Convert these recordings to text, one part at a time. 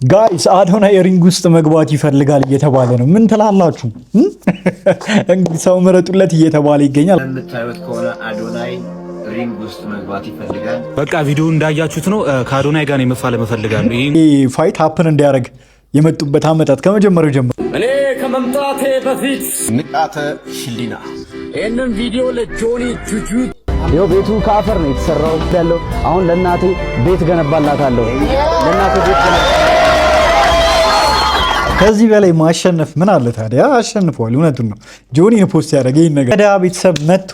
ጋይስ አዶናይ ሪንግ ውስጥ መግባት ይፈልጋል እየተባለ ነው። ምን ትላላችሁ? እንግዲህ ሰው ምረጡለት እየተባለ ይገኛል። የምታዩት ከሆነ አዶናይ ሪንግ ውስጥ መግባት ይፈልጋል። በቃ ቪዲዮ እንዳያችሁት ነው። ከአዶናይ ጋር የመፋለም እፈልጋለሁ። ይሄ ፋይት ሀፕን እንዲያደርግ የመጡበት አመጣጥ ከመጀመሪያው ጀምሮ እኔ ከመምጣቴ በፊት ንቃተ ህሊና ይህንን ቪዲዮ ለጆኒ ጁጁ ይኸው ቤቱ ከአፈር ነው የተሰራው ያለው። አሁን ለእናቴ ቤት ገነባላታለሁ። ለእናቴ ቤት ከዚህ በላይ ማሸነፍ ምን አለ ታዲያ? አሸንፈዋል። እውነቱን ነው። ጆኒ ፖስት ያደረገ ይሄን ነገር ከዳ ቤተሰብ መጥቶ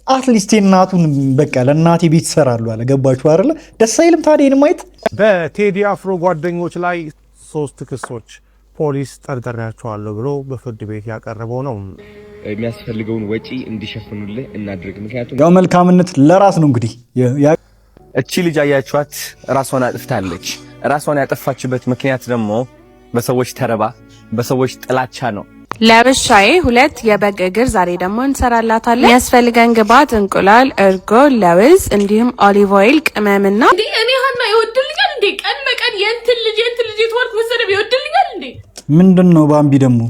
አትሊስት እናቱን በቃ ለእናቴ ቤት ይሰራሉ አለ። ገባችሁ አይደለ? ደስ አይልም ታዲያ? ይሄን ማየት በቴዲ አፍሮ ጓደኞች ላይ 3 ክሶች ፖሊስ ጠርጥሬያቸዋለሁ ብሎ በፍርድ ቤት ያቀረበው ነው። የሚያስፈልገውን ወጪ እንዲሸፍኑልህ እናድርግ። ምክንያቱም ያው መልካምነት ለራስ ነው። እንግዲህ እቺ ልጅ አያችኋት ራሷን አጥፍታለች። ራሷን ያጠፋችበት ምክንያት ደግሞ በሰዎች ተረባ፣ በሰዎች ጥላቻ ነው። ለብሻዬ 2 የበግ እግር ዛሬ ደግሞ እንሰራላታለን። የሚያስፈልገን ግብአት እንቁላል፣ እርጎ፣ ለውዝ እንዲሁም ኦሊቭ ኦይል፣ ቅመምና እኔ ሀና ይወድልኛል እንዴ? ቀን በቀን የእንትን ልጅ የተወርክ መሰለኝ ይወድልኛል እንዴ? ምንድነው ባምቢ ደግሞ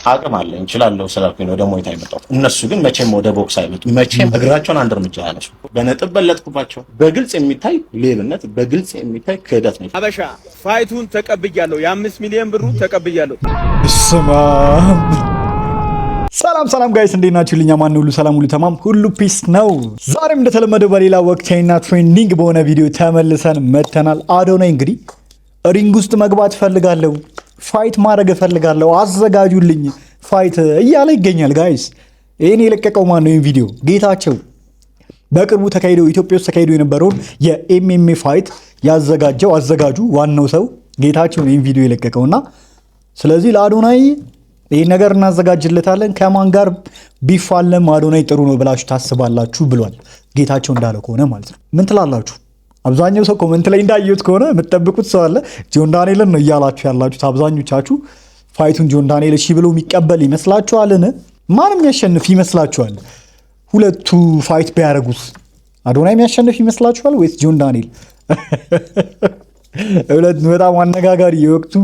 አቅም አለ እንችላለው ስላልኩኝ ነው ደግሞ የታይመጣው። እነሱ ግን መቼም ወደ ቦክስ አይመጡ። መቼም እግራቸውን አንድ እርምጃ ያነሱ። በነጥብ በለጥኩባቸው። በግልጽ የሚታይ ሌብነት፣ በግልጽ የሚታይ ክህደት ነው። አበሻ ፋይቱን ተቀብያለሁ። የ5 ሚሊዮን ብሩ ተቀብያለሁ። ስማ ሰላም ጋይስ እንዴት ናችሁ? ልኛ ማን ሁሉ ሰላም ሁሉ ተማም ሁሉ ፒስ ነው። ዛሬም እንደተለመደው በሌላ ወቅታዊና ትሬንዲንግ በሆነ ቪዲዮ ተመልሰን መተናል። አዶናይ እንግዲህ ሪንግ ውስጥ መግባት ፈልጋለሁ፣ ፋይት ማድረግ ፈልጋለሁ፣ አዘጋጁልኝ ፋይት እያለ ይገኛል። ጋይስ ይሄን የለቀቀው ማን ነው? ይሄን ቪዲዮ ጌታቸው በቅርቡ ኢትዮጵያ ውስጥ ተካሂዶ የነበረውን የኤምኤምኤ ፋይት ያዘጋጀው አዘጋጁ ዋናው ሰው ጌታቸው ነው ይሄን ቪዲዮ የለቀቀውና ስለዚህ ለአዶናይ ይሄን ነገር እናዘጋጅለታለን። ከማን ጋር ቢፋለም አዶናይ ጥሩ ነው ብላችሁ ታስባላችሁ ብሏል ጌታቸው እንዳለው ከሆነ ማለት ነው። ምን ትላላችሁ? አብዛኛው ሰው ኮሜንት ላይ እንዳየሁት ከሆነ የምትጠብቁት ሰው አለ። ጆን ዳንኤልን ነው እያላችሁ ያላችሁት አብዛኞቻችሁ። ፋይቱን ጆን ዳንኤል እሺ ብሎ የሚቀበል ይመስላችኋልን? ማንም ያሸንፍ ይመስላችኋል? ሁለቱ ፋይት ቢያደርጉት አዶናይ የሚያሸንፍ ይመስላችኋል ወይስ ጆን ዳንኤል? በጣም አነጋጋሪ የወቅቱ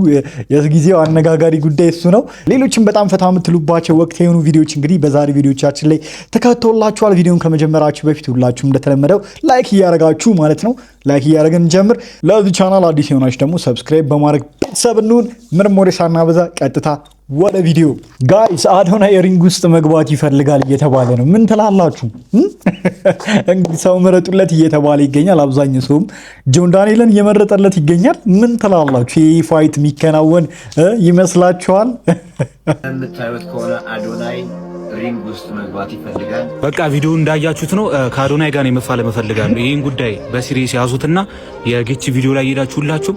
የጊዜው አነጋጋሪ ጉዳይ እሱ ነው። ሌሎችም በጣም ፈታ የምትሉባቸው ወቅት የሆኑ ቪዲዮዎች እንግዲህ በዛሬ ቪዲዮቻችን ላይ ተካተውላችኋል። ቪዲዮን ከመጀመራችሁ በፊት ሁላችሁም እንደተለመደው ላይክ እያደረጋችሁ ማለት ነው። ላይክ እያደረግን እንጀምር። ለዚህ ቻናል አዲስ የሆናችሁ ደግሞ ሰብስክራይብ በማድረግ ቤተሰብ እንሁን። ምንም ወሬ ሳናበዛ ቀጥታ ወደ ቪዲዮ። ጋይስ አዶናይ ሪንግ ውስጥ መግባት ይፈልጋል እየተባለ ነው። ምን ትላላችሁ? እንግዲህ ሰው ምረጡለት እየተባለ ይገኛል። አብዛኛው ሰውም ጆን ዳንኤልን እየመረጠለት ይገኛል። ምን ትላላችሁ? ይህ ፋይት የሚከናወን ይመስላችኋል? የምታዩት ከሆነ አዶናይ ሪንግ ውስጥ መግባት ይፈልጋል። በቃ ቪዲዮ እንዳያችሁት ነው። ከአዶናይ ጋር የመፋለም እፈልጋለሁ። ይህን ጉዳይ በሲሪየስ ያዙትና የጌቺ ቪዲዮ ላይ ሄዳችሁላችሁ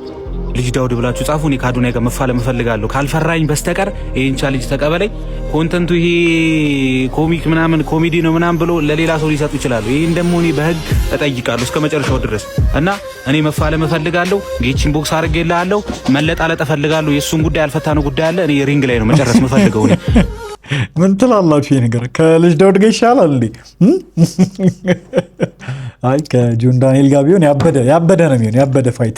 ልጅ ዳውድ ብላችሁ ጻፉ። እኔ ከአዶናይ ጋር መፋለም እፈልጋለሁ ካልፈራኝ በስተቀር ይሄን ቻሌንጅ ተቀበለኝ። ኮንተንቱ ይሄ ኮሚክ ምናምን ኮሜዲ ነው ምናምን ብሎ ለሌላ ሰው ሊሰጡ ይችላሉ። ይሄን ደግሞ እኔ በህግ እጠይቃለሁ እስከ መጨረሻው ድረስ እና እኔ መፋለም እፈልጋለሁ። ጌቺን ቦክስ አድርጌልሃለሁ። መለጣለጥ እፈልጋለሁ። የእሱን ጉዳይ ያልፈታነው ጉዳይ አለ። እኔ ሪንግ ላይ ነው መጨረስ የምፈልገው እኔ። ምን ትላላችሁ? ይሄ ነገር ከልጅ ዳውድ ጋር ይሻላል እንዴ? አይ ከጆን ዳንኤል ጋር ቢሆን ያበደ ነው የሚሆን። ያበደ ፋይት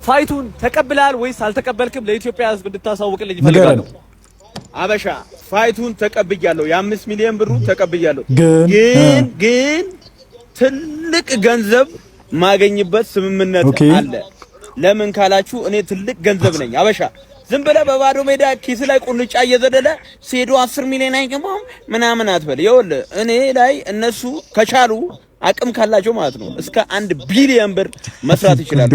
ፋይቱን ተቀብላል ወይስ አልተቀበልክም? ለኢትዮጵያ ሕዝብ እንድታሳውቅልኝ ይፈልጋለሁ። አበሻ ፋይቱን ተቀብያለሁ። የ5 ሚሊዮን ብሩ ተቀብያለሁ። ግን ትልቅ ገንዘብ ማገኝበት ስምምነት አለ። ለምን ካላችሁ እኔ ትልቅ ገንዘብ ነኝ። አበሻ ዝም ብለህ በባዶ ሜዳ ኪስ ላይ ቁንጫ እየዘለለ ሲሄዱ 10 ሚሊዮን አይገባም ምናምን አትበል። ይኸውልህ እኔ ላይ እነሱ ከቻሉ አቅም ካላቸው ማለት ነው እስከ 1 ቢሊዮን ብር መስራት ይችላሉ።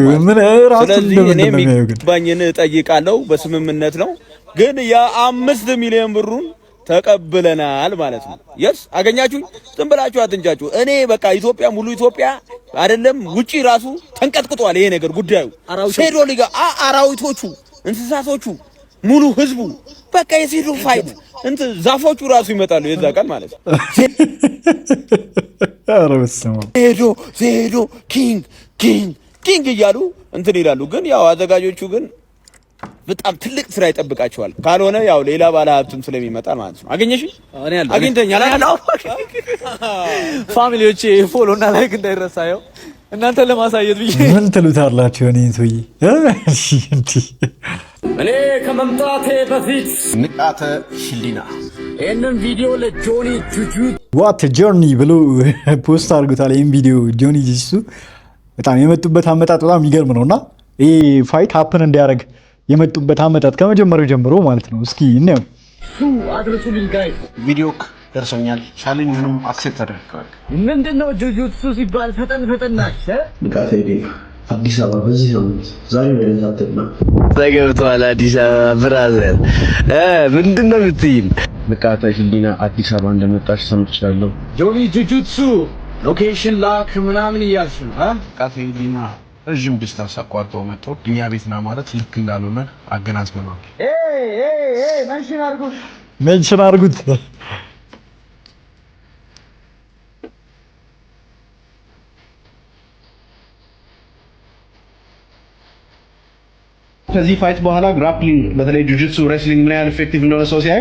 ስለዚህ እኔ የሚገባኝን እጠይቃለሁ። በስምምነት ነው። ግን የ5 ሚሊዮን ብሩን ተቀብለናል ማለት ነው። የስ አገኛችሁኝ። ዝም ብላችሁ አትንጫጩ። እኔ በቃ ኢትዮጵያ ሙሉ ኢትዮጵያ አይደለም ውጪ ራሱ ተንቀጥቅጧል ይሄ ነገር ጉዳዩ። ሴዶ ሊጋ አራዊቶቹ፣ እንስሳቶቹ፣ ሙሉ ህዝቡ በቃ የሴዶ ፋይት ዛፎቹ ራሱ ይመጣሉ የዛ ቀን ማለት ነው። ዜዶ ኪንግ እያሉ ይላሉ። ግን ያው አዘጋጆቹ ግን በጣም ትልቅ ስራ ይጠብቃቸዋል። ካልሆነ ያው ሌላ ባለ ሀብትም ስለሚመጣ ማለት ነው። አገኘሽ? አግኝተኛል። ፋሚሊዎቼ ፎሎ እና ላይክ እንዳይረሳየው እናንተን ለማሳየት ብዬ ምን ትሉታላችሁ? እኔ ሰውዬ እኔ ከመምጣቴ በፊት ንቃተ ህሊና ይህንን ቪዲዮ ለጆኒ ጁጁ ዋት ጆርኒ ብሎ ፖስት አድርጎታል። ይህም ቪዲዮ ጆኒ ጂሱ በጣም የመጡበት አመጣጥ በጣም የሚገርም ነው እና ይህ ፋይት ሀፕን እንዲያደርግ የመጡበት አመጣጥ ከመጀመሪያው ጀምሮ ማለት ነው። እስኪ እናየው። አድርሱልኝ ጋይ ቪዲዮ ደርሶኛል። ቻሌንጁንም አክሴፕት አድርገዋል። ምንድነው ጁጁትሱ ሲባል ፈጠን ፈጠናሽ ንቃተ ህሊና አዲስ አበባ በዚህ ሳምንት ዛሬ ወደዛተና ተገብቷል። አዲስ አበባ ብራዘር ምንድነው የምትይኝ? ንቃተ ህሊና አዲስ አበባ እንደመጣሽ ሰምቻለሁ። ጆኒ ጁጁትሱ ሎኬሽን ላክ ምናምን እያልሽ ነው? ንቃተ ህሊና ረዥም ዲስታንስ አቋርጦ መጥቶ እኛ ቤት ና ማለት ልክ እንዳልሆነ አገናዝበናል። ሜንሽን አድርጉት። ከዚህ ፋይት በኋላ ግራፕሊንግ በተለይ ጁጁትሱ ሬስሊንግ ምን ያህል ኢፌክቲቭ እንደሆነ ሰው ሲያይ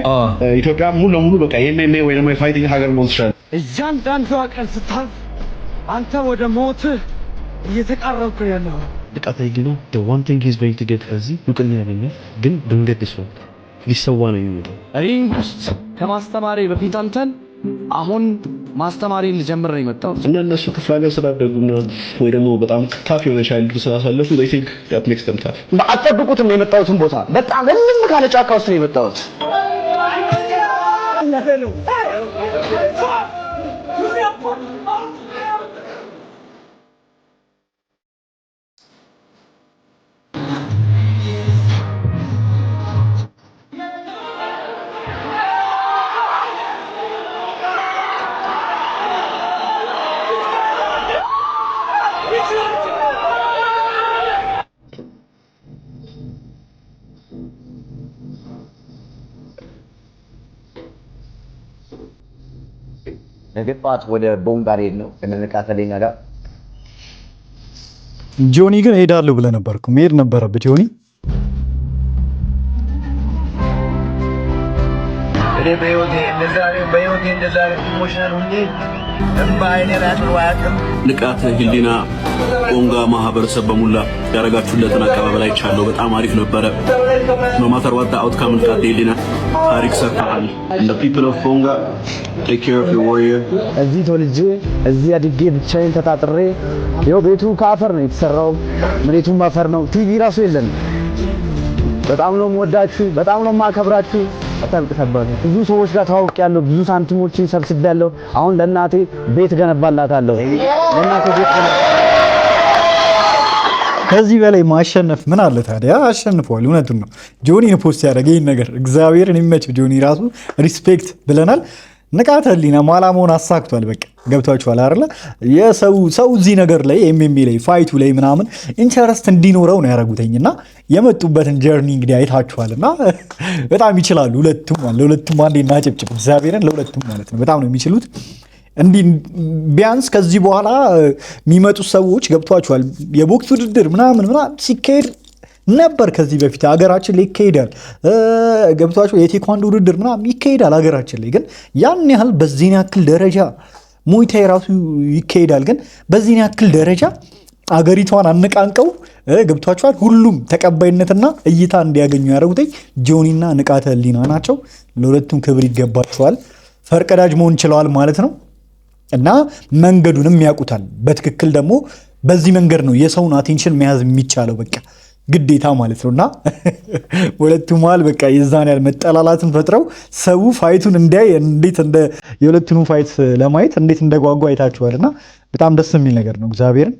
ኢትዮጵያ ሙሉ ለሙሉ በቃ የኤምኤምኤ ወይ ደግሞ የፋይቲንግ ሀገር መሆን ትችላለች። እያንዳንዷ ቀን ስታልፍ አንተ ወደ ሞት እየተቃረብክ ያለው ንቃተ ህሊና the one thing he's going to get እዚህ እውቅና ያገኛል፣ ግን ድንገት ሰው ሊሰዋ ነው የሚመጣው። ሪንግ ውስጥ ከማስተማሪ በፊት አንተን አሁን ማስተማሪን ልጀምር ነው የመጣው። እና እነሱ ክፍለ ሀገር ስላደጉና ወይ ደግሞ በጣም ታፍ የሆነ ቻይልድ ስላሳለፉ they think that makes them tough። አትጠብቁትም ነው የመጣሁትን ቦታ በጣም እልም ካለ ጫካ ውስጥ ነው የመጣሁት። ነገ ጠዋት ወደ ቦንጋ ሄድ ነው ከነቃተ ህሊና ጋር። ጆኒ ግን ሄዳለሁ ብለህ ነበር እኮ መሄድ ነበረበት ጆኒ። እኔ በህይወቴ እንደዛ ኢሞሽናል ሁኜ እምባይኔን አጥዋቅም። ንቃተ ህሊና ቦንጋ ማህበረሰብ በሙላ ያረጋችሁለትን አቀባበል አይቻለሁ። በጣም አሪፍ ነበረ። no matter what the outcome ንቃተ ህሊና ታሪክ ሰርተሃል። the people of Bonga take care of your warrior። እዚህ ተወልጄ እዚህ አድጌ ብቻዬን ተጣጥሬ ይኸው ቤቱ ከአፈር ነው የተሰራው፣ መሬቱም አፈር ነው፣ ቲቪ ራሱ የለም። በጣም ነው የምወዳችሁ፣ በጣም ነው የማከብራችሁ። ብዙ ሰዎች ጋር ተዋውቂያለሁ፣ ብዙ ሳንቲሞችን ሰብስቤያለሁ። አሁን ለእናቴ ቤት ገነባላታለሁ። ለእናቴ ቤት ከዚህ በላይ ማሸነፍ ምን አለ ታዲያ? አሸንፈዋል። እውነቱን ነው። ጆኒ ፖስት ያደረገ ይህን ነገር እግዚአብሔርን የሚመቸው ጆኒ ራሱ ሪስፔክት ብለናል። ንቃተ ህሊና ዓላማውን አሳክቷል። በቃ ገብቷችኋል አይደለ? ሰው እዚህ ነገር ላይ ኤምኤምኤ ላይ ፋይቱ ላይ ምናምን ኢንተረስት እንዲኖረው ነው ያደረጉትኝና የመጡበትን ጀርኒ እንግዲህ አይታችኋልና በጣም ይችላሉ። ለሁለቱም አንዴ እናጨብጭብ። እግዚአብሔርን ለሁለቱም ማለት ነው በጣም ነው የሚችሉት። እንዲህ ቢያንስ ከዚህ በኋላ የሚመጡት ሰዎች ገብቷችኋል። የቦክስ ውድድር ምናምን ሲካሄድ ነበር ከዚህ በፊት ሀገራችን ላይ ይካሄዳል። ገብቷችሁ የቴኳንዶ ውድድር ምናምን ይካሄዳል ሀገራችን ላይ። ግን ያን ያህል በዚህን ያክል ደረጃ ሙይታይ ራሱ ይካሄዳል። ግን በዚህን ያክል ደረጃ አገሪቷን አነቃንቀው ገብቷችኋል። ሁሉም ተቀባይነትና እይታ እንዲያገኙ ያደረጉት ጆኒና ንቃተ ህሊና ናቸው። ለሁለቱም ክብር ይገባቸዋል። ፈርቀዳጅ መሆን ችለዋል ማለት ነው እና መንገዱንም ያውቁታል በትክክል። ደግሞ በዚህ መንገድ ነው የሰውን አቴንሽን መያዝ የሚቻለው በቃ ግዴታ ማለት ነውና ሁለቱ መሃል በቃ የዛን ያህል መጠላላትን ፈጥረው ሰው ፋይቱን እንዲያይ እንዴት እንደ የሁለቱንም ፋይት ለማየት እንዴት እንደጓጓ አይታችኋልና በጣም ደስ የሚል ነገር ነው እግዚአብሔርን።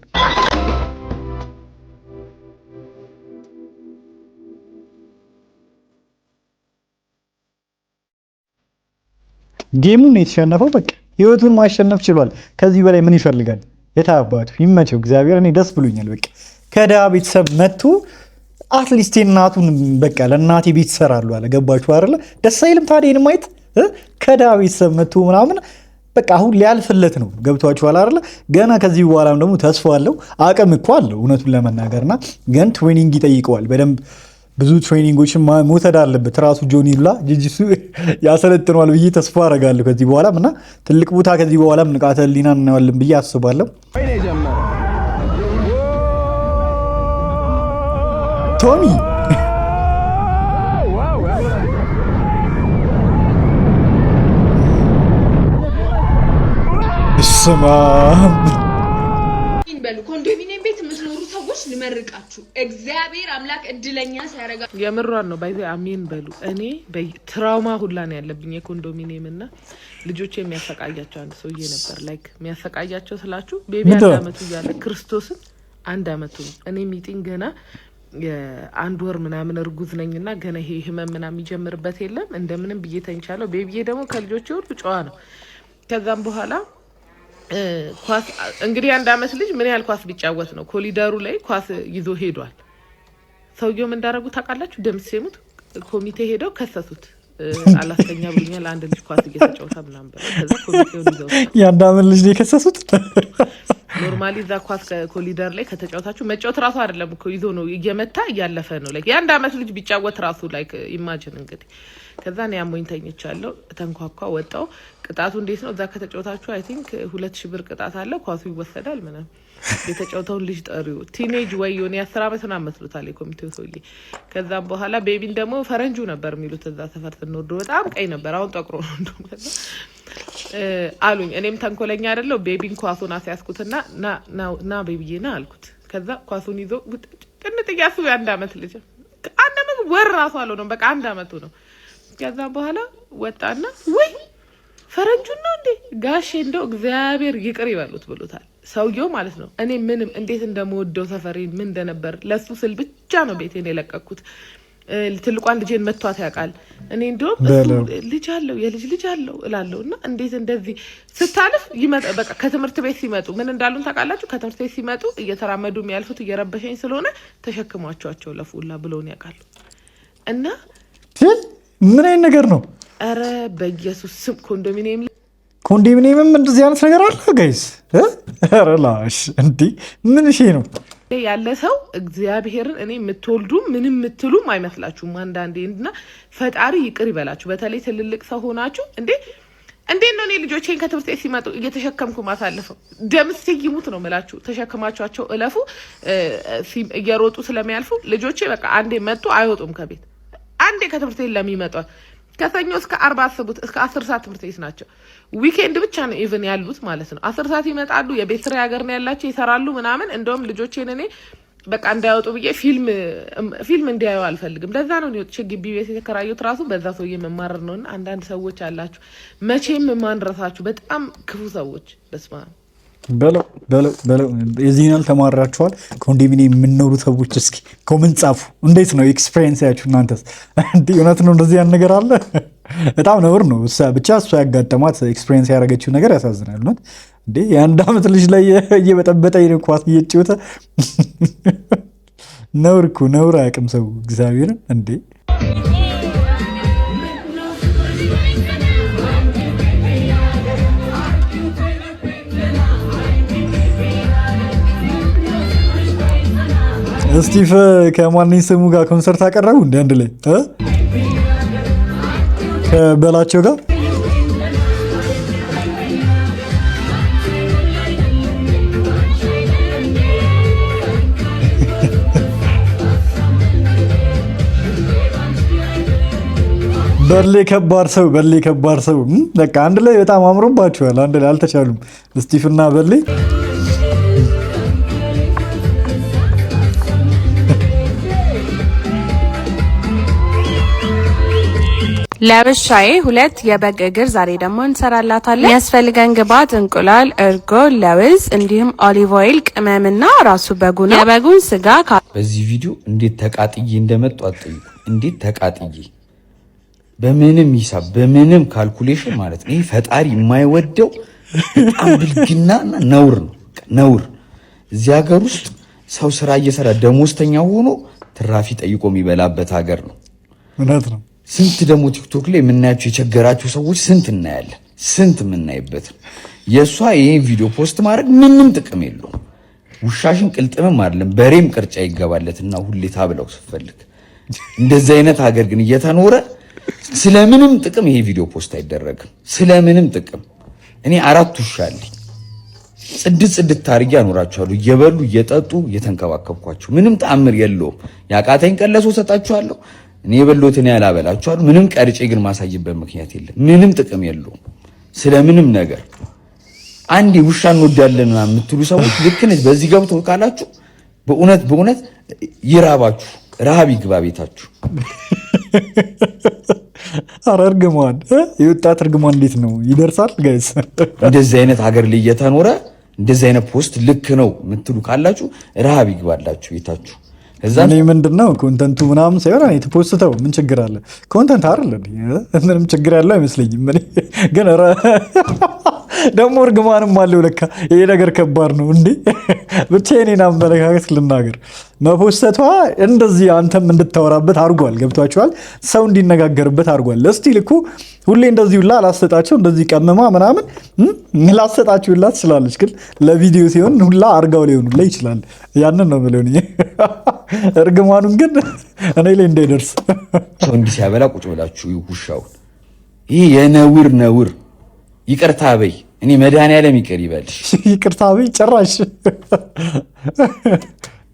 ጌሙን የተሸነፈው በቃ ህይወቱን ማሸነፍ ችሏል። ከዚህ በላይ ምን ይፈልጋል? የታባቱ ይመቸው እግዚአብሔር። እኔ ደስ ብሎኛል። በቃ ከዳ ቤተሰብ መጥቶ አትሊስት እናቱን በቃ ለእናቴ ቤት ይሰራሉ አለ። ገባችሁ አይደለ? ደስ አይልም ታዲያ? ይሄን ማየት ከዳ ቤተሰብ መጥቶ ምናምን በቃ አሁን ሊያልፍለት ነው። ገብቷችኋል አይደለ? ገና ከዚህ በኋላም ደግሞ ተስፋ አለው። አቅም እኮ አለው እውነቱን ለመናገርና ግን ትሬኒንግ ይጠይቀዋል በደንብ ብዙ ትሬኒንጎችን መውሰድ አለበት። ራሱ ጆኒ ሉላ ጂጂሱ ያሰለጥነዋል ብዬ ተስፋ አደርጋለሁ ከዚህ በኋላም እና ትልቅ ቦታ ከዚህ በኋላም ንቃተ ህሊና እናየዋለን ብዬ አስባለሁ። ቶሚ ስማ በሉ ኮንዶሚኒየም ቤት የምትኖሩ ሰዎች ልመርቃችሁ እግዚአብሔር አምላክ እድለኛ ሲያረጋ የምሯን ነው ባይዘ አሜን በሉ። እኔ ትራውማ ሁላ ነው ያለብኝ የኮንዶሚኒየም እና ልጆች የሚያሰቃያቸው አንድ ሰውዬ ነበር። ላይክ የሚያሰቃያቸው ስላችሁ ቤቢ 1 አመቱ እያለ ክርስቶስን 1 አመቱ እኔ ሚቲንግ ገና የአንድ ወር ምናምን እርጉዝ ነኝና ገና ይሄ ህመም ምናምን ይጀምርበት የለም እንደምንም ብዬ ተኝቻለሁ። ቤቢዬ ደግሞ ከልጆቼ ሁሉ ጨዋ ነው። ከዛም በኋላ ኳስ እንግዲህ 1 አመት ልጅ ምን ያህል ኳስ ቢጫወት ነው ኮሊደሩ ላይ ኳስ ይዞ ሄዷል። ሰውየው ምን እንዳደረጉ ታውቃላችሁ? ደምስ ሲሙት ኮሚቴ ሄደው ከሰሱት። አላስተኛ ብሎኛል አንድ ልጅ ኳስ እየተጫወተ ምናምን በቃ ከዛ ኮሚቴውን ይዘው የ1 አመት ልጅ ነው የከሰሱት። ኖርማሊ እዛ ኳስ ኮሊደር ላይ ከተጫወታችሁ መጫወት ራሱ አይደለም እኮ ይዞ ነው እየመታ እያለፈ ነው። ላይክ የ1 አመት ልጅ ቢጫወት ራሱ ላይክ ኢማጂን እንግዲህ ከዛ ነው ያሞኝ ተኝቻለሁ። ተንኳኳ ወጣው። ቅጣቱ እንዴት ነው? እዛ ከተጫወታችሁ አይ ቲንክ 2000 ብር ቅጣት አለ። ኳሱ ይወሰዳል ምናምን። የተጫወተውን ልጅ ጠሪው ቲኔጅ ወይ የሆነ 10 አመት ምናምን መስሎታል የኮሚቴው ሰውዬ። ከዛም በኋላ ቤቢን ደግሞ ፈረንጁ ነበር የሚሉት እዛ ሰፈር ስንወርድ በጣም ቀይ ነበር። አሁን ጠቁሮ ነው እንደውም ከዛ አሉኝ። እኔም ተንኮለኛ አይደለሁ። ቤቢን ኳሱን አስያዝኩትና ና ቤቢዬ ና አልኩት። ከዛ ኳሱን ይዞ ቅንጥ እያሱ የ1 አመት ልጅ 1 አመት ወር ራሱ አልሆነም በቃ 1 አመቱ ነው። ከዛ በኋላ ወጣና ወይ ፈረንጁን ነው እንዴ ጋሼ እንደው እግዚአብሔር ይቅር ይበሉት ብሎታል ሰውየው ማለት ነው። እኔ ምንም እንዴት እንደምወደው ሰፈሬን ምን እንደነበር ለሱ ስል ብቻ ነው ቤቴን የለቀኩት። ትልቋን ልጄን መቷት ያውቃል። እኔ እንደውም ልጅ አለው የልጅ ልጅ አለው እላለሁና እንዴት እንደዚህ ስታልፍ ይመጣ በቃ ከትምህርት ቤት ሲመጡ ምን እንዳሉን ታውቃላችሁ? ከትምህርት ቤት ሲመጡ እየተራመዱ የሚያልፉት እየረበሸኝ ስለሆነ ተሸክሟቸው ለፉላ ብለውን ያውቃሉ። እና ምን አይነት ነገር ነው? አረ በኢየሱስ ስም ኮንዶሚኒየምም እንደዚህ አይነት ነገር አለ ጋይስ? አረ ላሽ እንዴ ምን እሺ ነው ያለ ሰው እግዚአብሔርን እኔ የምትወልዱ ምንም የምትሉም አይመስላችሁም አንዳንዴ። እና ፈጣሪ ይቅር ይበላችሁ። በተለይ ትልልቅ ሰው ሆናችሁ እንዴት ነው እኔ ልጆቼን ከትምህርት ቤት ሲመጡ እየተሸከምኩ ማሳለፈው? ደምስ ይሙት ነው የምላችሁ። ተሸክማቸው እለፉ። እየሮጡ ስለሚያልፉ ልጆቼ በቃ አንዴ መጡ አይወጡም ከቤት አንዴ ከትምህርት ቤት ለሚመጣው ከሰኞ እስከ 40 አስቡት። እስከ 10 ሰዓት ትምህርት ቤት ናቸው። ዊኬንድ ብቻ ነው ኢቭን ያሉት ማለት ነው። 10 ሰዓት ይመጣሉ። የቤት ስራ ያገር ነው ያላቸው ይሰራሉ ምናምን። እንደውም ልጆቼን እኔ በቃ እንዳይወጡ ብዬ ፊልም እንዲያዩ አልፈልግም። ለዛ ነው ነው ግቢ ቤት የተከራዩት ራሱ በዛ ሰውዬ መማረር ነውና አንዳንድ ሰዎች አላችሁ መቼም ማንረሳችሁ በጣም ክፉ ሰዎች በስማ በለው የዚህናል ተማራችኋል። ኮንዶሚኒየም የምንኖሩ ሰዎች እስኪ ኮሜንት ጻፉ። እንዴት ነው ኤክስፒሪየንስ ያችሁ እናንተስ? እንዴ እውነት ነው እንደዚህ ያን ነገር አለ? በጣም ነውር ነው። ብቻ እሷ ያጋጠማት ኤክስፒሪየንስ ያደረገችው ነገር ያሳዝናል። እውነት እንዴ የ1 አመት ልጅ ላይ እየበጠበጠ ኳስ እየተጫወተ ነውር እኮ ነውር አያውቅም ሰው እግዚአብሔርን እንዴ ስቲቭ ከማንኝ ስሙ ጋር ኮንሰርት አቀረቡ እንደ አንድ ላይ ከበላቸው ጋር በሌ ከባድ ሰው በቃ አንድ ላይ በጣም አምሮባቸዋል። አንድ ላይ አልተቻሉም ስቲቭ እና በሌ። ለብሻዬ 2 የበግ እግር ዛሬ ደግሞ እንሰራላታለን። የሚያስፈልገን ግብአት እንቁላል፣ እርጎ፣ ለውዝ እንዲሁም ኦሊቭ ኦይል፣ ቅመምና ራሱ በጉ ነው። የበጉን ስጋ በዚህ ቪዲዮ እንዴት ተቃጥዬ እንደመጡ አትጠይቁ። እንዴት ተቃጥዬ በምንም ሂሳብ በምንም ካልኩሌሽን ማለት ነው። ይሄ ፈጣሪ የማይወደው በጣም ብልግናና ነውር ነው። ነውር እዚህ ሀገር ውስጥ ሰው ስራ እየሰራ ደሞዝተኛ ሆኖ ትራፊ ጠይቆ የሚበላበት ሀገር ነው። እውነት ነው። ስንት ደግሞ ቲክቶክ ላይ የምናያቸው የቸገራቸው ሰዎች ስንት እናያለን። ስንት የምናይበት የእሷ ይሄን ቪዲዮ ፖስት ማድረግ ምንም ጥቅም የለውም። ውሻሽን ቅልጥምም አይደለም በሬም ቅርጫ ይገባለትና ሁሌ ታብለው ስትፈልግ። እንደዚህ አይነት ሀገር ግን እየተኖረ ስለምንም ጥቅም ይሄ ቪዲዮ ፖስት አይደረግም። ስለምንም ጥቅም እኔ 4 ውሻ አለኝ። ጽድት ታርጊ አኖራችኋለሁ። እየበሉ እየጠጡ እየተንከባከብኳችሁ ምንም ተአምር የለውም። ያቃተኝ ቀለሶ ሰጣችኋለሁ። እኔ የበሎትን ያላበላችኋለሁ። ምንም ቀርጬ ግን ማሳይበት ምክንያት የለም። ምንም ጥቅም የለውም ስለምንም ነገር። አንዴ ውሻ እንወዳለን የምትሉ ሰዎች ልክ ነች። በዚህ ገብቶ ካላችሁ በእውነት ይራባችሁ፣ ረሃብ ይግባ ቤታችሁ። ኧረ እርግማን የወጣት እርግማን እንዴት ነው ይደርሳል ጋይስ? እንደዚህ አይነት ሀገር ላይ እየተኖረ እንደዚህ አይነት ፖስት ልክ ነው የምትሉ ካላችሁ ረሃብ ይግባላችሁ ቤታችሁ። እኔ ምንድነው ኮንተንቱ ምናምን ሳይሆን እኔ ተፖስተው ምን ችግር አለ? ኮንተንት አይደል ምንም ችግር ያለው አይመስለኝም። እኔ ግን ደግሞ እርግማንም አለው ለካ። ይሄ ነገር ከባድ ነው እንዴ! ብቻ የኔን አመለካከት ልናገር። መፖስተቷ እንደዚህ አንተም እንድታወራበት አድርጓል። ገብቷቸዋል። ሰው እንዲነጋገርበት አድርጓል። እስቲ ልኩ ሁሌ እንደዚህ ሁላ ላሰጣቸው እንደዚህ ቀመማ ምናምን ላሰጣችሁ ሁላ ትችላለች። ግን ለቪዲዮ ሲሆን ሁላ አርጋው ሊሆን ሁላ ይችላል። ያንን ነው የምለው እኔ። እርግማኑን ግን እኔ ላይ እንዳይደርስ ሰው እንዲህ ሲያበላ ቁጭ ብላችሁ ውሻውን ይሄ የነውር ይቅርታ በይ። እኔ መድኃኒዓለም ይቅር ይበልሽ። ይቅርታ በይ ጭራሽ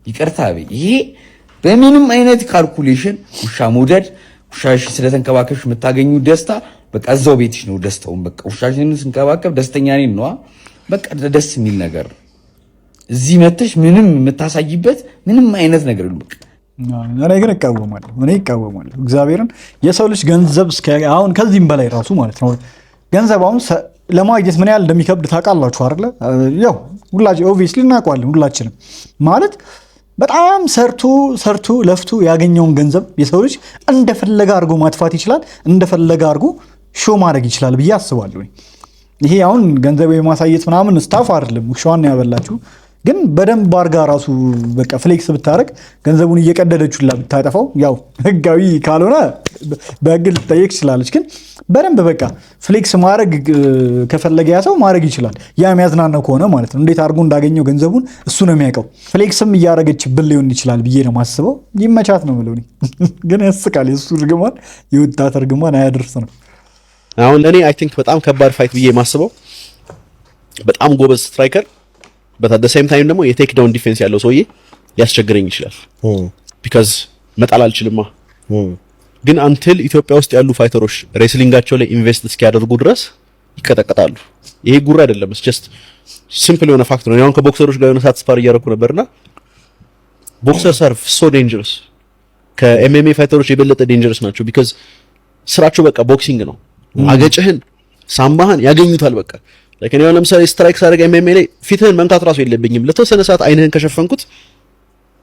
ይቅርታ በይ። ይሄ በምንም አይነት ካልኩሌሽን ውሻ መውደድ ውሻሽ ስለተንከባከብሽ የምታገኙ ደስታ በቃ እዛው ቤትሽ ነው ደስታውን። በቃ ውሻሽን ስንከባከብ ደስተኛ ነኝ ነው በቃ ደስ የሚል ነገር። እዚህ መተሽ ምንም የምታሳይበት ምንም አይነት ነገር የለም። በቃ እኔ ግን እቃወማለሁ። እግዚአብሔርን የሰው ልጅ ገንዘብ አሁን ከዚህም በላይ ራሱ ማለት ነው ገንዘብ አሁን ለማግኘት ምን ያህል እንደሚከብድ ታውቃላችሁ አይደለ? ያው ሁላችን ኦብቪየስሊ እናውቀዋለን ሁላችንም። ማለት በጣም ሰርቶ ለፍቶ ያገኘውን ገንዘብ የሰው ልጅ እንደፈለገ አድርጎ ማጥፋት ይችላል፣ እንደፈለገ አድርጎ ሾ ማድረግ ይችላል ብዬ አስባለሁ። ይሄ አሁን ገንዘብ የማሳየት ምናምን ስታፍ አይደለም፣ ውሻዋን ያበላችሁ። ግን በደንብ አርጋ ራሱ በቃ ፍሌክስ ብታረግ ገንዘቡን እየቀደደችላ ብታጠፋው ያው ህጋዊ ካልሆነ በህግ ልትጠየቅ ትችላለች። ግን በደንብ በቃ ፍሌክስ ማድረግ ከፈለገ ያ ሰው ማድረግ ይችላል። ያ የሚያዝናናው ከሆነ ማለት ነው። እንዴት አድርጎ እንዳገኘው ገንዘቡን እሱ ነው የሚያውቀው። ፍሌክስም እያረገችብን ሊሆን ይችላል ብዬ ነው ማስበው። ይመቻት ነው የምለው። ግን ያስቃል። የእሱ እርግማን የወጣት እርግማን አያደርስ ነው። አሁን ለእኔ አይ ቲንክ በጣም ከባድ ፋይት ብዬ ማስበው በጣም ጎበዝ ስትራይከር በታደ ሴም ታይም ደግሞ የቴክ ዳውን ዲፌንስ ያለው ሰውዬ ሊያስቸግረኝ ይችላል። ቢካዝ መጣል አልችልማ። ግን አንትል ኢትዮጵያ ውስጥ ያሉ ፋይተሮች ሬስሊንጋቸው ላይ ኢንቨስት እስኪያደርጉ ድረስ ይቀጠቀጣሉ። ይሄ ጉራ አይደለም። it's just simple የሆነ ፋክት ነው። ያው ከቦክሰሮች ጋር የሆነ ሳትስፓር እያደረኩ ነበርና ቦክሰርስ are so dangerous ከኤምኤምኤ ፋይተሮች የበለጠ ዴንጀረስ ናቸው። ቢካዝ ስራቸው በቃ ቦክሲንግ ነው። አገጭህን ሳምባህን ያገኙታል በቃ like እኔ ለምሳሌ ስትራይክ ሳደርግ ኤምኤምኤ ላይ ፊትህን መንካት ራሱ የለብኝም። ለተወሰነ ሰዓት አይንህን ከሸፈንኩት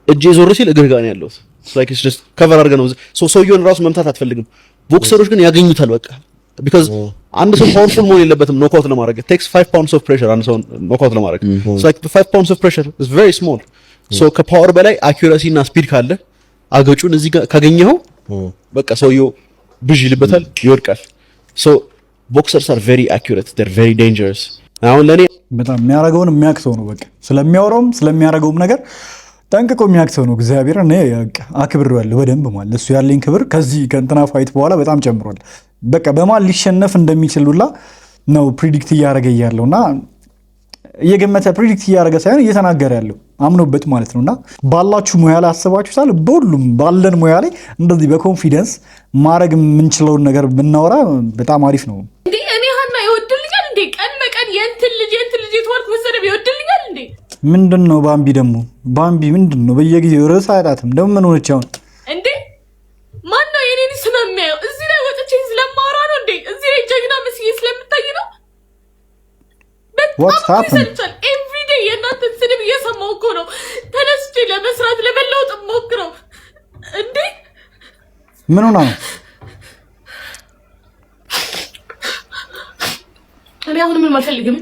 እጄ ዞር ሲል እግር ጋር ነው ያለው። like it's just cover አድርገህ ነው ሰውየውን ራሱ መምታት አትፈልግም። ቦክሰሮች ግን ያገኙታል በቃ because አንድ ሰው ፓወርፉል መሆን የለበትም ኖክአውት ለማድረግ it takes 5 pounds of pressure አንድ ሰው ኖክአውት ለማድረግ it's like the 5 pounds of pressure is very small so ከፓወር በላይ አኩሬሲ እና ስፒድ ካለ አገጩን እዚህ ጋር ካገኘኸው በቃ ሰውየው ብዥ ይልበታል ይወድቃል። so boxers are very accurate, they're very dangerous። አሁን ለኔ በጣም የሚያረጋውን የሚያክሰው ነው በቃ ስለሚያወራውም ስለሚያረጋውም ነገር ጠንቅቆ የሚያክሰው ነው። እግዚአብሔር እኔ አክብሬዋለሁ በደንብ ማለት እሱ ያለኝ ክብር ከዚህ ከእንትና ፋይት በኋላ በጣም ጨምሯል። በቃ በማን ሊሸነፍ እንደሚችል ሁላ ነው ፕሪዲክት እያረገ ያለውና እየገመተ ፕሪዲክት እያረገ ሳይሆን እየተናገረ ያለው አምኖበት ማለት ነውና ባላችሁ ሙያ ላይ አስባችሁታል። በሁሉም ባለን ሙያ ላይ እንደዚህ በኮንፊደንስ ማድረግ የምንችለውን ነገር ብናወራ በጣም አሪፍ ነው። እንዴ እኔ ሀና ይወድልኛል እንዴ? ቀን በቀን የእንትን ልጅ የተዋልኩ መሰለኝ ይወድልኛል እንዴ? ምንድነው ባምቢ ደግሞ ባምቢ ምንድነው? በየጊዜው ርዕስ አያጣትም ደግሞ ምን ሆነች አሁን? እንዴ ማን ነው የኔን ስም የሚያየው? እዚህ ላይ ወጥቼ ስለማወራ ነው እንዴ? እዚህ ላይ ጀግና መስዬ ስለምታይ ነው? What happened? Every day የእናንተን ስድብ እየሰማሁ እኮ ነው ተነስቼ ለመስራት ለመለወጥ ሞክረው። እንዴ ምን ሆነ ነው? እኔ አሁን ምንም አልፈልግም።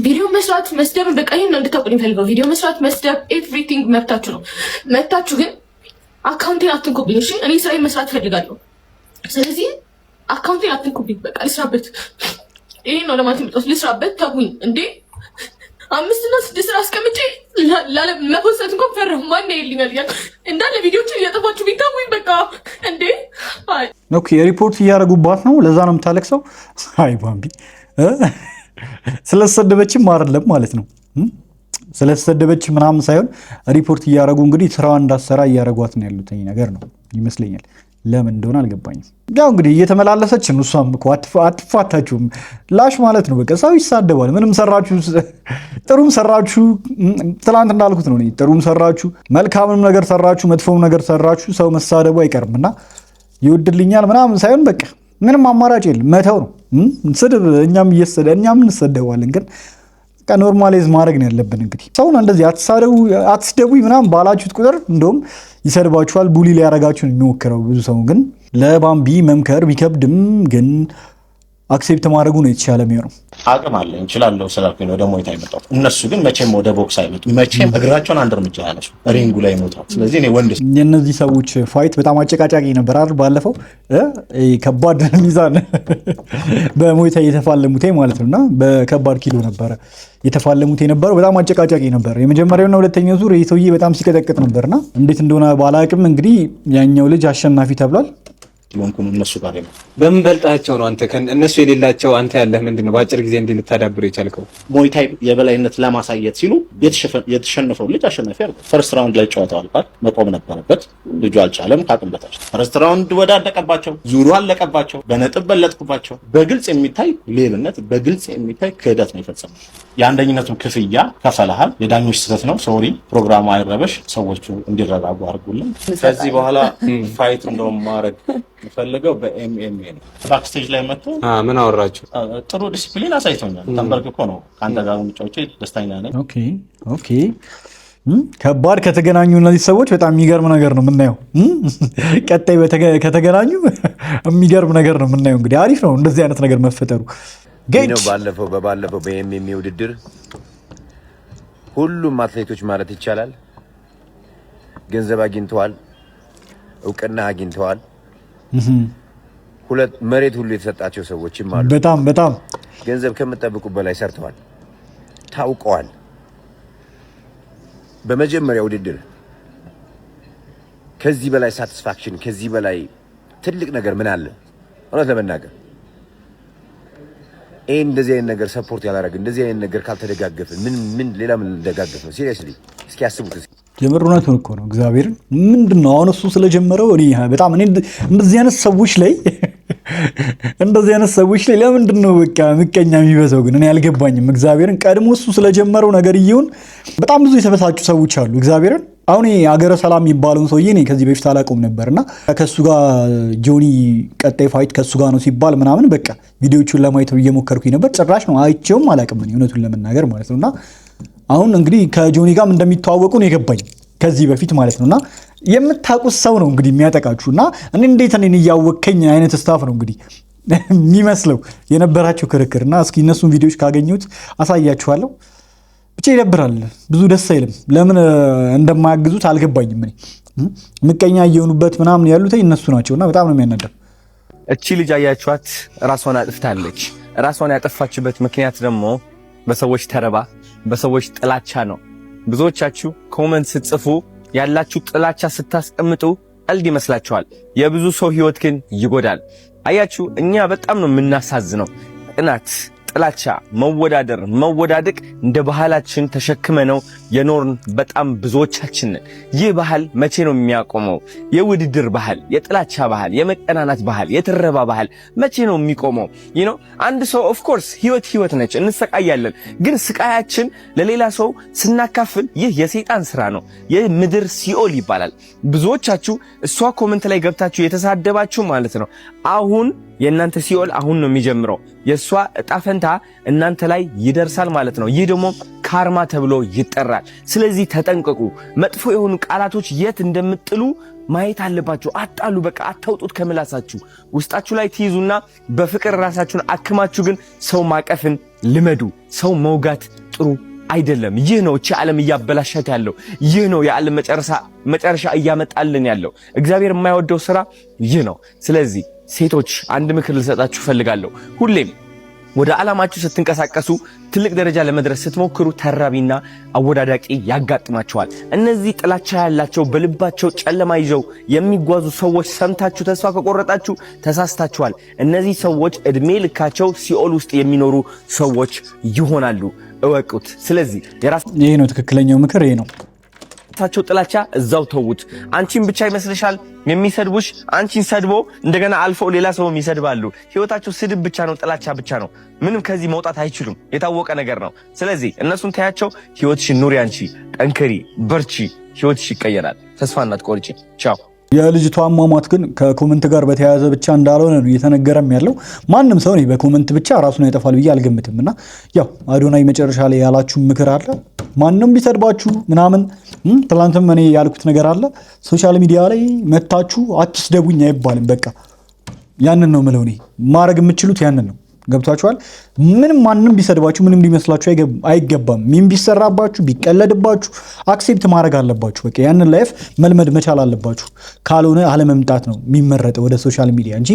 ቪዲዮ መስራት መስደብ በቃ ይሄን ነው እንድታውቁልኝ ፈልገው። ቪዲዮ መስራት መስደብ ኤቭሪቲንግ መብታችሁ ነው። መብታችሁ ግን አካውንቴን አትንኩብኝ እሺ? እኔ ስራዬን መስራት ፈልጋለሁ። ስለዚህ አካውንቴን አትንኩብኝ። በቃ ልስራበት። ይሄ ነው ለማለት የምጠውስ ልስራበት። ተውኝ እንዴ 5 እና 6 ስራ አስቀምጬ ለፖስት እንኳን ፈረሁ። ማን ይልኛል ያ እንዳለ ቪዲዮችን እያጠፋችሁ ቢታሙኝ በቃ እንዴ። አይ ኦኬ ሪፖርት እያደረጉባት ነው። ለዛ ነው የምታለቅሰው። አይ ባምቢ ስለሰደበችም አይደለም ማለት ነው። ስለተሰደበች ምናምን ሳይሆን ሪፖርት እያደረጉ እንግዲህ ስራዋን እንዳሰራ እያደረጓት ነው ያሉት ነገር ነው ይመስለኛል። ለምን እንደሆነ አልገባኝም። ያው እንግዲህ እየተመላለሰች ነው እሷም እኮ አትፋታችሁም። ላሽ ማለት ነው በቃ ሰው ይሳደባል። ምንም ሰራችሁ፣ ጥሩም ሰራችሁ፣ ትላንት እንዳልኩት ነው ጥሩም ሰራችሁ፣ መልካምም ነገር ሰራችሁ፣ መጥፎም ነገር ሰራችሁ ሰው መሳደቡ አይቀርምና ይወድልኛል ምናምን ሳይሆን በቃ ምንም አማራጭ የለም መተው ነው። ስድብ እኛም እንሰደባለን ግን ኖርማላይዝ ማድረግ ነው ያለብን። እንግዲህ ሰውን እንደዚህ አትስደቡ ምናምን ባላችሁት ቁጥር እንደውም ይሰድባችኋል፣ ቡሊ ሊያረጋችሁ ነው የሚሞክረው ብዙ ሰው። ግን ለባምቢ መምከር ቢከብድም ግን አክሴፕት ማድረጉ ነው የተሻለ የሚሆነው። አቅም አለ እንችላለው ስላልኩኝ ነው ደግሞ የታይመጣው። እነሱ ግን መቼም ወደ ቦክስ አይመጡ፣ መቼም እግራቸውን አንድ እርምጃ ያነሱ ሪንጉ ላይ ሞታው። ስለዚህ እኔ ወንድ የእነዚህ ሰዎች ፋይት በጣም አጨቃጫቂ ነበር አይደል? ባለፈው ከባድ ሚዛን በሞይታ የተፋለሙት ማለት ነውና በከባድ ኪሎ ነበረ የተፋለሙት የነበረው። በጣም አጨቃጫቂ ነበር። የመጀመሪያውና ሁለተኛው ዙር የሰውዬ በጣም ሲቀጠቅጥ ነበርና እንዴት እንደሆነ ባላቅም እንግዲህ ያኛው ልጅ አሸናፊ ተብሏል። ወንኩን እነሱ ጋር ነው በምን በልጣቸው ነው አንተ እነሱ የሌላቸው አንተ ያለህ ምንድነው? በአጭር ጊዜ እንዲህ ልታዳብሩ የቻልከው? ሞይታይ የበላይነት ለማሳየት ሲሉ የተሸነፈው ልጅ አሸናፊ አድርገው ፈርስት ራውንድ ላይ ጨዋታው አልቋል። መቆም ነበረበት፣ ልጁ አልቻለም። ካቅም በታች ፈርስት ራውንድ ወዳደቀባቸው፣ ዙሩ አለቀባቸው፣ በነጥብ በለጥኩባቸው። በግልጽ የሚታይ ሌብነት፣ በግልጽ የሚታይ ክህደት ነው የፈጸመው። የአንደኝነቱ ክፍያ ከፈለሃል። የዳኞች ስህተት ነው። ሶሪ። ፕሮግራሙ አይረበሽ፣ ሰዎቹ እንዲረጋጉ አድርጉልን። ከዚህ በኋላ ፋይት እንደውም ማድረግ ፈልገው በኤምኤምኤ ነው። ባክስቴጅ ላይ መጥቶ ምን አወራችሁ? ጥሩ ዲሲፕሊን አሳይቶኛል። ተንበርክኮ ነው ከአንተ ጋር ምጫዎቼ ደስተኛ ነኝ። ኦኬ ከባድ ከተገናኙ እነዚህ ሰዎች በጣም የሚገርም ነገር ነው የምናየው። ቀጣይ ከተገናኙ የሚገርም ነገር ነው የምናየው። እንግዲህ አሪፍ ነው እንደዚህ አይነት ነገር መፈጠሩ። ባለፈው በኤምኤምኤ ውድድር ሁሉም አትሌቶች ማለት ይቻላል ገንዘብ አግኝተዋል፣ እውቅና አግኝተዋል። ሁለት መሬት ሁሉ የተሰጣቸው ሰዎችም አሉ። በጣም ገንዘብ ከምትጠብቁ በላይ ሰርተዋል፣ ታውቀዋል። በመጀመሪያ ውድድር ከዚህ በላይ ሳቲስፋክሽን፣ ከዚህ በላይ ትልቅ ነገር ምን አለ? እውነት ለመናገር እንደዚህ አይነት ነገር ሰፖርት ያላረግ እንደዚህ አይነት ነገር ካልተደጋገፍን ምን ሌላ ምን እንደጋገፍ ነው? ሲሪየስሊ እስኪ አስቡት። የምር እውነቱን እኮ ነው። እግዚአብሔርን ምንድነው አሁን እሱ ስለጀመረው እኔ በጣም እንደዚህ አይነት ሰዎች ላይ ለምንድን ነው በቃ ምቀኛ የሚበዛው? ግን እኔ አልገባኝም። እግዚአብሔርን ቀድሞ እሱ ስለጀመረው ነገር ይሁን በጣም ብዙ የተበሳጩ ሰዎች አሉ። እግዚአብሔርን አሁን አገረ ሰላም የሚባለውን ሰውዬ እኔ ከዚህ በፊት አላውቀውም ነበርና ከሱ ጋር ጆኒ ቀጣይ ፋይት ከሱ ጋር ነው ሲባል ምናምን በቃ ቪዲዮቹን ለማየት እየሞከርኩኝ ነበር። ጭራሽ ነው አይቼውም አላውቅም እኔ እውነቱን ለመናገር ማለት ነውና አሁን እንግዲህ ከጆኒ ጋርም እንደሚተዋወቁ ነው የገባኝ ከዚህ በፊት ማለት ነውና የምታውቁት ሰው ነው እንግዲህ የሚያጠቃችሁና እኔ እንዴት እኔን እያወከኝ አይነት ስታፍ ነው እንግዲህ የሚመስለው የነበራቸው ክርክርና እስኪ እነሱን ቪዲዮዎች ካገኙት አሳያችኋለሁ። ብቻ ይደብራል፣ ብዙ ደስ አይልም። ለምን እንደማያግዙት አልገባኝም። እኔ ምቀኛ እየሆኑበት ምናምን ያሉት እነሱ ናቸውና በጣም ነው የሚያናደው። እቺ ልጅ አያችኋት ራሷን አጥፍታለች። ራሷን ያጠፋችበት ምክንያት ደግሞ በሰዎች ተረባ፣ በሰዎች ጥላቻ ነው። ብዙዎቻችሁ ኮመንት ስትጽፉ ያላችሁ ጥላቻ ስታስቀምጡ ቀልድ ይመስላችኋል። የብዙ ሰው ህይወት ግን ይጎዳል። አያችሁ እኛ በጣም ነው የምናሳዝነው። ቅናት፣ ጥላቻ፣ መወዳደር፣ መወዳደቅ እንደ ባህላችን ተሸክመነው የኖርን በጣም ብዙዎቻችን ነን። ይህ ባህል መቼ ነው የሚያቆመው? የውድድር ባህል፣ የጥላቻ ባህል፣ የመቀናናት ባህል፣ የትረባ ባህል መቼ ነው የሚቆመው? አንድ ሰው ኦፍ ኮርስ ህይወት ነች፣ እንሰቃያለን። ግን ስቃያችን ለሌላ ሰው ስናካፍል ይህ የሰይጣን ስራ ነው። የምድር ሲኦል ይባላል። ብዙዎቻችሁ እሷ ኮመንት ላይ ገብታችሁ የተሳደባችሁ ማለት ነው አሁን የእናንተ ሲኦል አሁን ነው የሚጀምረው። የእሷ እጣ ፈንታ እናንተ ላይ ይደርሳል ማለት ነው። ይህ ደግሞ ካርማ ተብሎ ይጠራል። ስለዚህ ተጠንቀቁ። መጥፎ የሆኑ ቃላቶች የት እንደምጥሉ ማየት አለባችሁ። አጣሉ፣ በቃ አታውጡት ከምላሳችሁ። ውስጣችሁ ላይ ትይዙና በፍቅር ራሳችሁን አክማችሁ ግን ሰው ማቀፍን ልመዱ። ሰው መውጋት ጥሩ አይደለም። ይህ ነው እቺ ዓለም እያበላሻት ያለው። ይህ ነው የዓለም መጨረሻ እያመጣልን ያለው። እግዚአብሔር የማይወደው ስራ ይህ ነው። ስለዚህ ሴቶች አንድ ምክር ልሰጣችሁ ፈልጋለሁ። ሁሌም ወደ ዓላማችሁ ስትንቀሳቀሱ ትልቅ ደረጃ ለመድረስ ስትሞክሩ ተራቢና አወዳዳቂ ያጋጥማቸዋል። እነዚህ ጥላቻ ያላቸው በልባቸው ጨለማ ይዘው የሚጓዙ ሰዎች ሰምታችሁ ተስፋ ከቆረጣችሁ ተሳስታችኋል። እነዚህ ሰዎች እድሜ ልካቸው ሲኦል ውስጥ የሚኖሩ ሰዎች ይሆናሉ። እወቁት። ስለዚህ ይሄ ነው ትክክለኛው ምክር ይሄ ነው። ራሳቸው ጥላቻ እዛው ተውት። አንቺን ብቻ ይመስልሻል የሚሰድቡሽ? አንቺን ሰድቦ እንደገና አልፎ ሌላ ሰውም ይሰድባሉ። ህይወታቸው ስድብ ብቻ ነው፣ ጥላቻ ብቻ ነው። ምንም ከዚህ መውጣት አይችሉም። የታወቀ ነገር ነው። ስለዚህ እነሱን ታያቸው። ህይወትሽን ኑሪ፣ አንቺ ጠንክሪ፣ በርቺ። ህይወትሽ ይቀየራል። ተስፋ እንዳትቆርጪ። ቻው። የልጅቷ አሟሟት ግን ከኮመንት ጋር በተያያዘ ብቻ እንዳልሆነ ነው እየተነገረም ያለው። ማንም ሰው ነው በኮመንት ብቻ ራሱን ያጠፋል ብዬ አልገምትም። እና ያው አዶናይ መጨረሻ ላይ ያላችሁ ምክር አለ። ማንም ቢሰድባችሁ ምናምን ትላንትም እኔ ያልኩት ነገር አለ። ሶሻል ሚዲያ ላይ መታችሁ አትስደቡኝ አይባልም። በቃ ያንን ነው የምለው እኔ። ማድረግ የምትችሉት ያንን ነው። ገብቷችኋል? ምንም ማንም ቢሰድባችሁ ምንም ሊመስላችሁ አይገባም። ምን ቢሰራባችሁ ቢቀለድባችሁ አክሴፕት ማድረግ አለባችሁ። በቃ ያንን ላይፍ መልመድ መቻል አለባችሁ። ካልሆነ አለመምጣት ነው የሚመረጠው ወደ ሶሻል ሚዲያ እንጂ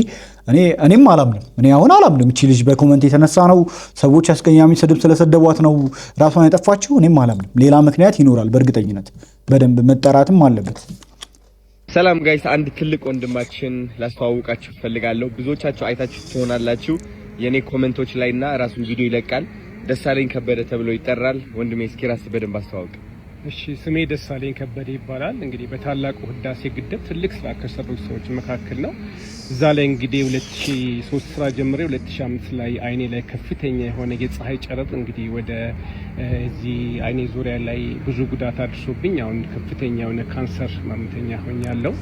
እኔም አላምንም። እኔ አሁን አላምንም እቺ ልጅ በኮመንት የተነሳ ነው ሰዎች አስቀያሚ ስድብ ስለሰደቧት ነው ራሷን ያጠፋችው። እኔም አላምንም። ሌላ ምክንያት ይኖራል በእርግጠኝነት በደንብ መጠራትም አለበት። ሰላም ጋይስ፣ አንድ ትልቅ ወንድማችን ላስተዋውቃችሁ ፈልጋለሁ። ብዙዎቻችሁ አይታችሁ ትሆናላችሁ የኔ ኮሜንቶች ላይና ራሱን ቪዲዮ ይለቃል። ደሳለኝ ከበደ ተብሎ ይጠራል። ወንድሜ እስኪ ራስ በደንብ አስተዋውቅ። እሺ፣ ስሜ ደሳለኝ ከበደ ይባላል። እንግዲህ በታላቁ ህዳሴ ግድብ ትልቅ ስራ ከሰሩ ሰዎች መካከል ነው። እዛ ላይ እንግዲህ 2003 ስራ ጀምሬ 2005 ላይ አይኔ ላይ ከፍተኛ የሆነ የፀሐይ ጨረር እንግዲህ ወደ እዚህ አይኔ ዙሪያ ላይ ብዙ ጉዳት አድርሶብኝ አሁን ከፍተኛ የሆነ ካንሰር ህመምተኛ ሆኛለሁ።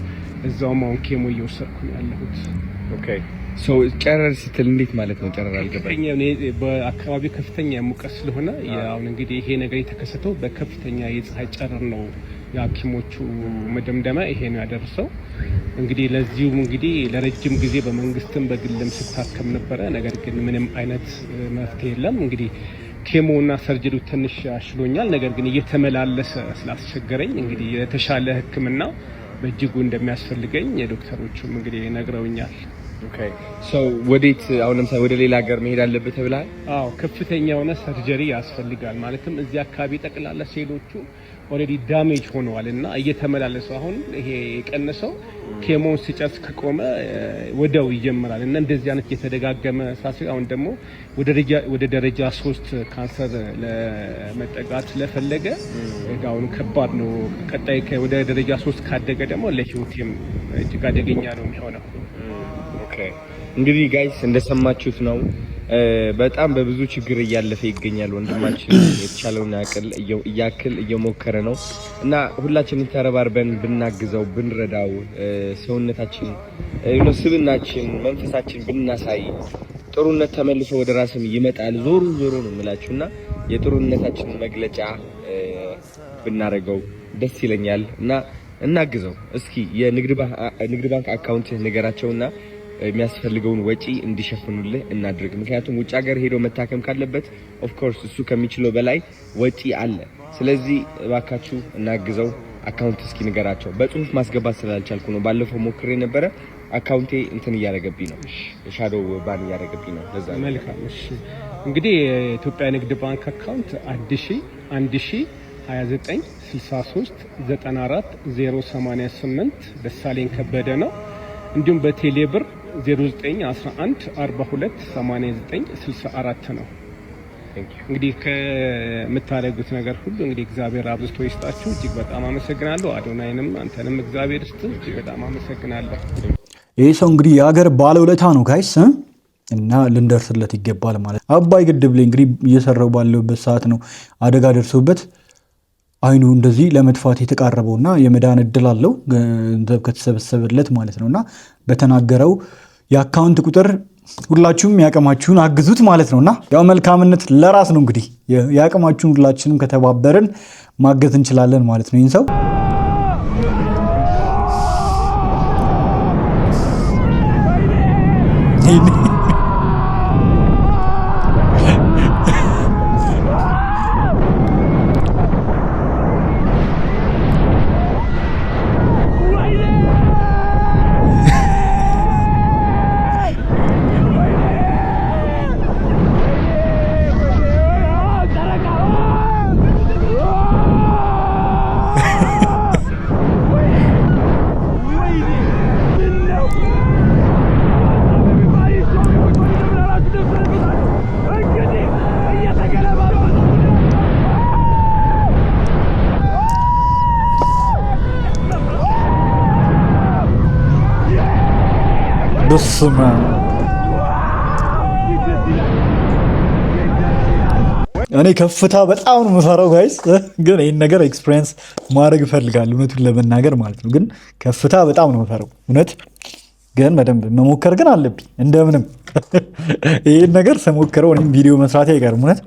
እዛውም አሁን ኬሞ እየወሰድኩ ነው ያለሁት። ኦኬ ሶ ጨረር ስትል እንዴት ማለት ነው? ጨረር አልገባኝ። በአካባቢው ከፍተኛ ሙቀት ስለሆነ አሁን እንግዲህ ይሄ ነገር የተከሰተው በከፍተኛ የፀሐይ ጨረር ነው። የሐኪሞቹ መደምደሚያ ይሄ ነው ያደረሰው። እንግዲህ ለዚሁም እንግዲህ ለረጅም ጊዜ በመንግስትም በግልም ስታከም ነበረ። ነገር ግን ምንም አይነት መፍትሄ የለም። እንግዲህ ኬሞና ሰርጀሪው ትንሽ አሽሎኛል። ነገር ግን እየተመላለሰ ስላስቸገረኝ እንግዲህ የተሻለ ሕክምና በእጅጉ እንደሚያስፈልገኝ ዶክተሮቹም እንግዲህ ነግረውኛል። ኦኬ ሶ ወዴት አሁን ለምሳሌ ወደ ሌላ ሀገር መሄድ አለበት ተብሏል? አዎ ከፍተኛ የሆነ ሰርጀሪ ያስፈልጋል። ማለትም እዚህ አካባቢ ጠቅላላ ሴሎቹ ኦልሬዲ ዳሜጅ ሆነዋልና እየተመላለሱ አሁን ይሄ የቀነሰው ኬሞን ሲጨርስ ከቆመ ወደው ይጀምራል እና እንደዚህ አይነት የተደጋገመ ሳሲ አሁን ደግሞ ወደ ደረጃ 3 ካንሰር ለመጠጋት ስለፈለገ አሁን ከባድ ነው። ቀጣይ ወደ ደረጃ 3 ካደገ ደግሞ ለህይወቴም እጅግ አደገኛ ነው የሚሆነው። ኦኬ እንግዲህ ጋይስ እንደሰማችሁት ነው። በጣም በብዙ ችግር እያለፈ ይገኛል ወንድማችን። የተቻለውን ያክል እየሞከረ ነው እና ሁላችንም ተረባርበን ብናግዘው ብንረዳው፣ ሰውነታችን ስብናችን መንፈሳችን ብናሳይ ጥሩነት ተመልሶ ወደ ራስም ይመጣል። ዞሩ ነው የምላችሁና የጥሩነታችን መግለጫ ብናረገው ደስ ይለኛል እና እናግዘው። እስኪ የንግድ ባንክ አካውንት ንገራቸውና የሚያስፈልገውን ወጪ እንዲሸፍኑልህ እናድርግ። ምክንያቱም ውጭ ሀገር ሄዶ መታከም ካለበት ኦፍ ኮርስ እሱ ከሚችለው በላይ ወጪ አለ። ስለዚህ እባካችሁ እናግዘው። አካውንት እስኪ ንገራቸው። በጽሁፍ ማስገባት ስላልቻልኩ ነው። ባለፈው ሞክሬ ነበረ። አካውንቴ እንትን እያደረገብኝ ነው፣ ሻዶው ባን እያደረገብኝ ነው። ለዛ መልካም። እሺ እንግዲህ የኢትዮጵያ ንግድ ባንክ አካውንት 1000-6394-088 ደሳለኝ ከበደ ነው። እንዲሁም በቴሌብር 0911428964 ነው። እንግዲህ ከምታደርጉት ነገር ሁሉ እንግዲህ እግዚአብሔር አብዝቶ ይስጣችሁ። እጅግ በጣም አመሰግናለሁ። አዶናይንም አንተንም እግዚአብሔር ይስጥህ። እጅግ በጣም አመሰግናለሁ። ይህ ሰው እንግዲህ የሀገር ባለውለታ ነው ጋይስ እና ልንደርስለት ይገባል ማለት። አባይ ግድብ ላይ እንግዲህ እየሰራው ባለበት ሰዓት ነው አደጋ ደርሶበት አይኑ እንደዚህ ለመጥፋት የተቃረበውና የመዳን እድል አለው ገንዘብ ከተሰበሰበለት ማለት ነውና በተናገረው የአካውንት ቁጥር ሁላችሁም ያቀማችሁን አግዙት ማለት ነውና ያው መልካምነት ለራስ ነው። እንግዲህ ያቀማችሁን ሁላችንም ከተባበርን ማገዝ እንችላለን ማለት ነው። ይህን ሰው በስመ አብ እኔ ከፍታ በጣም ነው የምፈራው ጋይስ። ግን ይህን ነገር ኤክስፒሪየንስ ማድረግ እፈልጋለሁ እውነቱን ለመናገር ማለት ነው። ግን ከፍታ በጣም ነው የምፈራው እውነት። ግን በደንብ መሞከር ግን አለብኝ እንደምንም። ይህን ነገር ስሞክረው እኔም ቪዲዮ መስራቴ አይቀርም እውነት።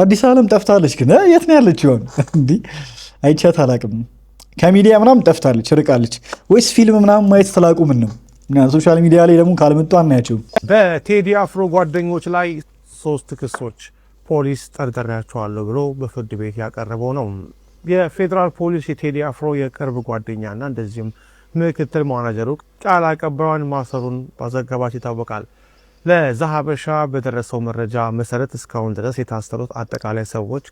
አዲስ ዓለም ጠፍታለች። ግን የት ነው ያለች ይሆን? እንዲህ አይቻት አላቅም። ከሚዲያ ምናምን ጠፍታለች፣ ርቃለች። ወይስ ፊልም ምናምን ማየት ስላቁ ምን ነው? ሶሻል ሚዲያ ላይ ደግሞ ካልመጡ አናያቸውም። በቴዲ አፍሮ ጓደኞች ላይ 3 ክሶች ፖሊስ ጠርጥሬያቸዋለሁ ብሎ በፍርድ ቤት ያቀረበው ነው። የፌዴራል ፖሊስ የቴዲ አፍሮ የቅርብ ጓደኛና እንደዚሁም ምክትል ማናጀሩ ቃል አቀባዩን ማሰሩን ማዘገባቸው ይታወቃል። ለዛሀበሻ በደረሰው መረጃ መሰረት እስካሁን ድረስ የታሰሩት አጠቃላይ ሰዎች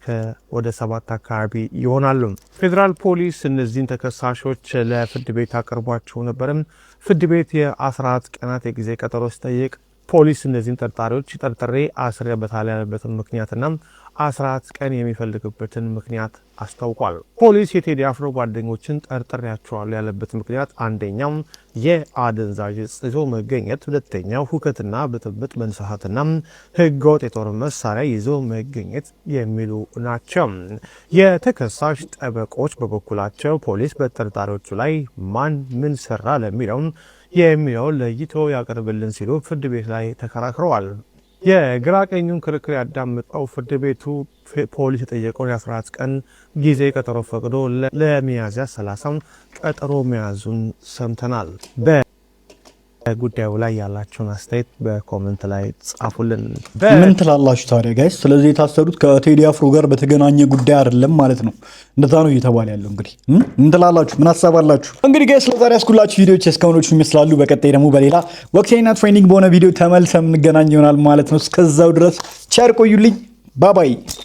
ወደ 7 አካባቢ ይሆናሉ። ፌዴራል ፖሊስ እነዚህን ተከሳሾች ለፍርድ ቤት አቅርቧቸው ነበርም። ፍርድ ቤት የ14 ቀናት የጊዜ ቀጠሮ ሲጠይቅ ፖሊስ እነዚህን ጠርጣሪዎች ጠርጥሬ አስሬበታል ያለበትን ምክንያትና 14 ቀን የሚፈልግበትን ምክንያት አስታውቋል። ፖሊስ የቴዲ አፍሮ ጓደኞችን ጠርጥሬያቸዋለሁ ያለበት ምክንያት አንደኛው የአደንዛዥ ዕፅ ይዞ መገኘት፣ ሁለተኛው ሁከትና ብጥብጥ መንሳትና ህገወጥ የጦር መሳሪያ ይዞ መገኘት የሚሉ ናቸው። የተከሳሽ ጠበቆች በበኩላቸው ፖሊስ በተጠርጣሪዎቹ ላይ ማን ምን ሰራ ለሚለውን ለይቶ ያቀርብልን ሲሉ ፍርድ ቤት ላይ ተከራክረዋል። የግራ ቀኙን ክርክር ያዳምጠው ፍርድ ቤቱ ፖሊስ የጠየቀውን የ14 ቀን ጊዜ ቀጠሮ ፈቅዶ ለሚያዝያ 30 ቀጠሮ መያዙን ሰምተናል። በጉዳዩ ላይ ያላቸውን አስተያየት በኮመንት ላይ ጻፉልን። ምን ትላላችሁ ታዲያ ጋይስ? ስለዚህ የታሰሩት ከቴዲ አፍሮ ጋር በተገናኘ ጉዳይ አይደለም ማለት ነው። እንደዛ ነው እየተባለ ያለው። እንግዲህ ምን ትላላችሁ? ምን ሀሳባላችሁ? እንግዲህ ጋይስ ለዛሬ ያስኩላችሁ ቪዲዮዎች እስካሁኖቹ ይመስላሉ። በቀጣይ ደግሞ በሌላ ወቅታዊና ትሬንዲንግ በሆነ ቪዲዮ ተመልሰን የምንገናኝ ይሆናል ማለት ነው። እስከዛው ድረስ ቸር ቆዩልኝ። ባባይ